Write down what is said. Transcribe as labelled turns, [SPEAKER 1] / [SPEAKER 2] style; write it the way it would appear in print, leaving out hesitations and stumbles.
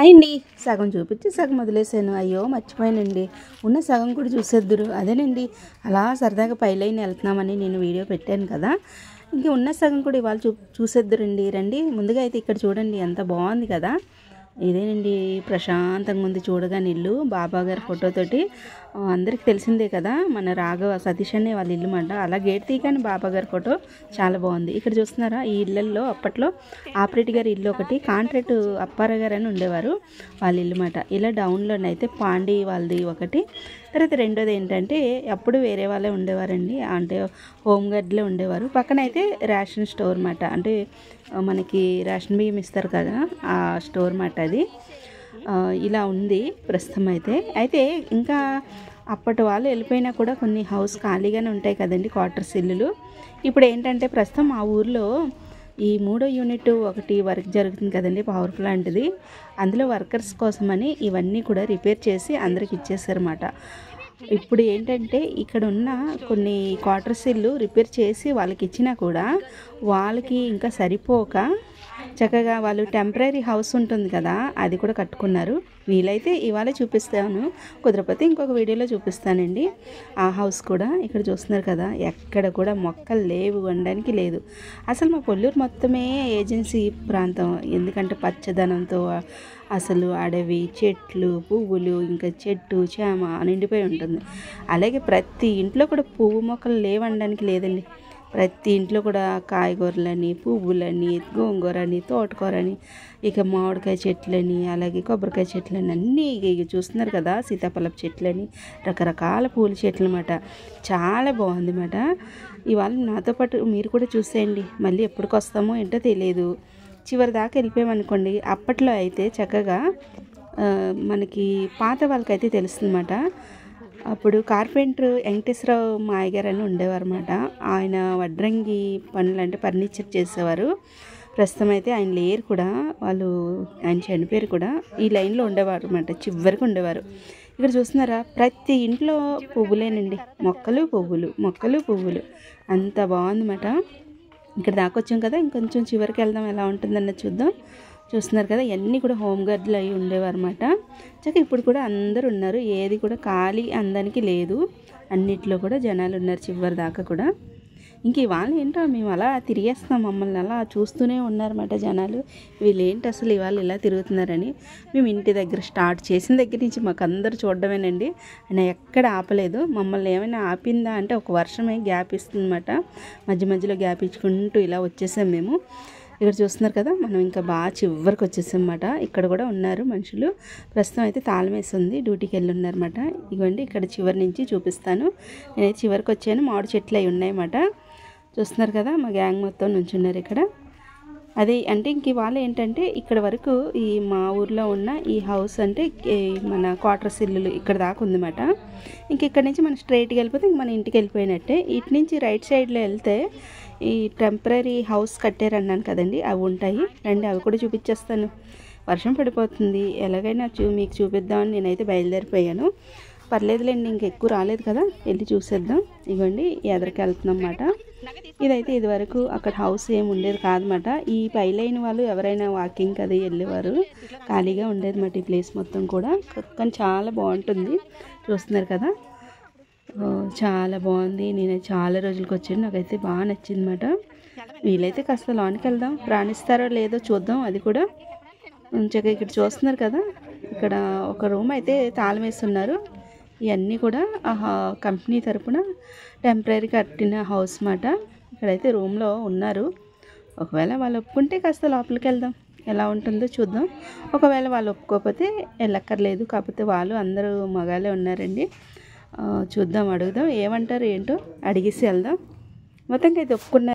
[SPEAKER 1] అయింది సగం చూపించి సగం వదిలేసాను. అయ్యో మర్చిపోయానండి, ఉన్న సగం కూడా చూసేద్దురు. అదేనండి, అలా సరదాగా పైలైన్ వెళ్తున్నామని నేను వీడియో పెట్టాను కదా, ఇంక ఉన్న సగం కూడా ఇవాళ చూసేద్దురండి. రండి, ముందుగా అయితే ఇక్కడ చూడండి, ఎంత బాగుంది కదా. ఇదేనండి ప్రశాంతంగా ఉంది చూడగానే ఇల్లు. బాబా గారి ఫోటోతోటి, అందరికి తెలిసిందే కదా మన రాఘవ సతీష్ అనే వాళ్ళ ఇల్లు మాట. అలా గేట్ తీయగానే బాబా గారి ఫోటో చాలా బాగుంది. ఇక్కడ చూస్తున్నారా, ఈ ఇళ్ళల్లో అప్పట్లో ఆపరేట్ గారి ఇల్లు ఒకటి, కాంట్రాక్ట్ అప్పారావు గారు అని ఉండేవారు, వాళ్ళ ఇల్లు మాట. ఇలా డౌన్లోనైతే పాండి వాళ్ళది ఒకటి. తర్వాత రెండోది ఏంటంటే, అప్పుడు వేరే వాళ్ళే ఉండేవారండి, అంటే హోమ్ గార్డ్లే ఉండేవారు. పక్కన అయితే రేషన్ స్టోర్ మాట, అంటే మనకి రేషన్ బియ్యం ఇస్తారు కదా, ఆ స్టోర్ మాట అది. ఇలా ఉంది ప్రస్తుతం అయితే ఇంకా అప్పటి వాళ్ళు వెళ్ళిపోయినా కూడా కొన్ని హౌస్ ఖాళీగానే ఉంటాయి కదండి, క్వార్టర్స్ ఇల్లులు. ఇప్పుడు ఏంటంటే ప్రస్తుతం ఆ ఊర్లో ఈ 3వ యూనిట్ ఒకటి వర్క్ జరుగుతుంది కదండి, పవర్ ప్లాంట్ది. అందులో వర్కర్స్ కోసమని ఇవన్నీ కూడా రిపేర్ చేసి అందరికి ఇచ్చేసారన్నమాట. ఇప్పుడు ఏంటంటే ఇక్కడ ఉన్న కొన్ని క్వార్టర్స్ ఇల్లు రిపేర్ చేసి వాళ్ళకి ఇచ్చినా కూడా వాళ్ళకి ఇంకా సరిపోక చక్కగా వాళ్ళు టెంపరీ హౌస్ ఉంటుంది కదా, అది కూడా కట్టుకున్నారు. వీలైతే ఇవాళ చూపిస్తాను, కుదరపోతే ఇంకొక వీడియోలో చూపిస్తానండి ఆ హౌస్ కూడా. ఇక్కడ చూస్తున్నారు కదా, ఎక్కడ కూడా మొక్కలు లేవు, అనడానికి లేదు. అసలు మా కొల్లూరు మొత్తమే ఏజెన్సీ ప్రాంతం, ఎందుకంటే పచ్చదనంతో అసలు అడవి, చెట్లు, పువ్వులు, ఇంకా చెట్టు చేమ నిండిపోయి ఉంటుంది. అలాగే ప్రతి ఇంట్లో కూడా పువ్వు మొక్కలు లేవనడానికి లేదండి. ప్రతి ఇంట్లో కూడా కాయగూరలని, పువ్వులని, గోంగూరని, తోటకూరని, ఇక మామిడికాయ చెట్లని, అలాగే కొబ్బరికాయ చెట్లని, అన్నీ ఇక చూస్తున్నారు కదా, సీతాఫలపు చెట్లని, రకరకాల పూల చెట్లు అన్నమాట. చాలా బాగుంది అన్నమాట. ఇవాళ నాతో పాటు మీరు కూడా చూసేయండి. మళ్ళీ ఎప్పటికి వస్తామో ఏంటో తెలియదు. చివరి దాకా వెళ్ళిపోయామనుకోండి, అప్పట్లో అయితే చక్కగా మనకి పాత వాళ్ళకైతే తెలుస్తుందన్నమాట. అప్పుడు కార్పెంటర్ వెంకటేశ్వరరావు మాయ గారు అని ఉండేవారు అన్నమాట. ఆయన వడ్రంగి పనులు అంటే ఫర్నిచర్ చేసేవారు. ప్రస్తుతం అయితే ఆయన లేరు కూడా, వాళ్ళు ఆయన చనిపోయారు కూడా. ఈ లైన్లో ఉండేవారు అన్నమాట, చివరికి ఉండేవారు. ఇక్కడ చూస్తున్నారా, ప్రతి ఇంట్లో పువ్వులేనండి, మొక్కలు పువ్వులు, మొక్కలు పువ్వులు, అంత బాగుందన్నమాట. ఇక్కడ దాకా వచ్చాం కదా, ఇంకొంచెం చివరికి వెళ్దాం, ఎలా ఉంటుందన్నది చూద్దాం. చూస్తున్నారు కదా, ఇవన్నీ కూడా హోమ్ గార్డ్లు అవి ఉండేవారు అన్నమాట. చక్కగా ఇప్పుడు కూడా అందరు ఉన్నారు, ఏది కూడా ఖాళీ అందరికి లేదు, అన్నిట్లో కూడా జనాలు ఉన్నారు చివరి దాకా కూడా. ఇంక ఇవాళ ఏంటో మేము అలా తిరిగేస్తాం, మమ్మల్ని అలా చూస్తూనే ఉన్నారన్నమాట జనాలు. వీళ్ళు ఏంటి అసలు ఇవాళ ఇలా తిరుగుతున్నారని. మేము ఇంటి దగ్గర స్టార్ట్ చేసిన దగ్గర నుంచి మాకు అందరూ చూడడమేనండి, ఆయన ఎక్కడ ఆపలేదు. మమ్మల్ని ఏమైనా ఆపిందా అంటే ఒక వర్షమే గ్యాప్ ఇస్తుందన్నమాట, మధ్య మధ్యలో గ్యాప్ ఇచ్చుకుంటూ ఇలా వచ్చేసాం మేము. ఇక్కడ చూస్తున్నారు కదా, మనం ఇంకా బాగా చివరికి వచ్చేసాం అన్నమాట. ఇక్కడ కూడా ఉన్నారు మనుషులు, ప్రస్తుతం అయితే తాళం వేసి ఉంది, డ్యూటీకి వెళ్ళి ఉన్నారన్నమాట. ఇదిగోండి ఇక్కడ చివరి నుంచి చూపిస్తాను. నేనైతే చివరికి వచ్చాను, మామిడి చెట్లు అవి ఉన్నాయన్నమాట. చూస్తున్నారు కదా, మా గ్యాంగ్ మొత్తం నుంచున్నారు ఇక్కడ. అదే అంటే ఇంక ఇవాళ ఏంటంటే ఇక్కడ వరకు ఈ మా ఊర్లో ఉన్న ఈ హౌస్ అంటే మన క్వార్టర్స్ ఇల్లులు ఇక్కడ దాకా ఉందన్నమాట. ఇంక ఇక్కడ నుంచి మనం స్ట్రైట్గా వెళ్ళిపోతే ఇంక మన ఇంటికి వెళ్ళిపోయినట్టే. ఇటు నుంచి రైట్ సైడ్లో వెళ్తే ఈ టెంపరీ హౌస్ కట్టారన్నాను కదండి, అవి ఉంటాయి. రండి, అవి కూడా చూపించేస్తాను. వర్షం పడిపోతుంది, ఎలాగైనా మీకు చూపిద్దామని నేనైతే బయలుదేరిపోయాను. పర్లేదులేండి, ఇంక ఎక్కువ రాలేదు కదా, వెళ్ళి చూసేద్దాం. ఇవ్వండి ఎదరికి వెళ్తున్నాం అన్నమాట. ఇదైతే ఇదివరకు అక్కడ హౌస్ ఏమి ఉండేది కాదన్నమాట. ఈ పైలైన్ వాళ్ళు ఎవరైనా వాకింగ్ అది వెళ్ళేవారు, ఖాళీగా ఉండేది అన్నమాట ఈ ప్లేస్ మొత్తం కూడా. కానీ చాలా బాగుంటుంది, చూస్తున్నారు కదా, చాలా బాగుంది. నేను చాలా రోజులకి వచ్చాను, నాకైతే బాగా నచ్చింది అన్నమాట. వీలైతే కాస్త లోనికి వెళ్దాం, రాణిస్తారో లేదో చూద్దాం. అది కూడా చక్కగా ఇక్కడ చూస్తున్నారు కదా, ఇక్కడ ఒక రూమ్ అయితే తాళం వేస్తున్నారు. ఇవన్నీ కూడా కంపెనీ తరపున టెంపరీ కట్టిన హౌస్ మాట. ఇక్కడైతే రూమ్లో ఉన్నారు. ఒకవేళ వాళ్ళు ఒప్పుకుంటే కాస్త లోపలికి వెళ్దాం, ఎలా ఉంటుందో చూద్దాం. ఒకవేళ వాళ్ళు ఒప్పుకోకపోతే వెళ్ళక్కర్లేదు, కాకపోతే వాళ్ళు అందరూ మగాలే ఉన్నారండి. చూద్దాం, అడుగుదాం, ఏమంటారు ఏంటో అడిగేసి వెళ్దాం. మొత్తంగా అయితే ఒప్పుకున్నారు.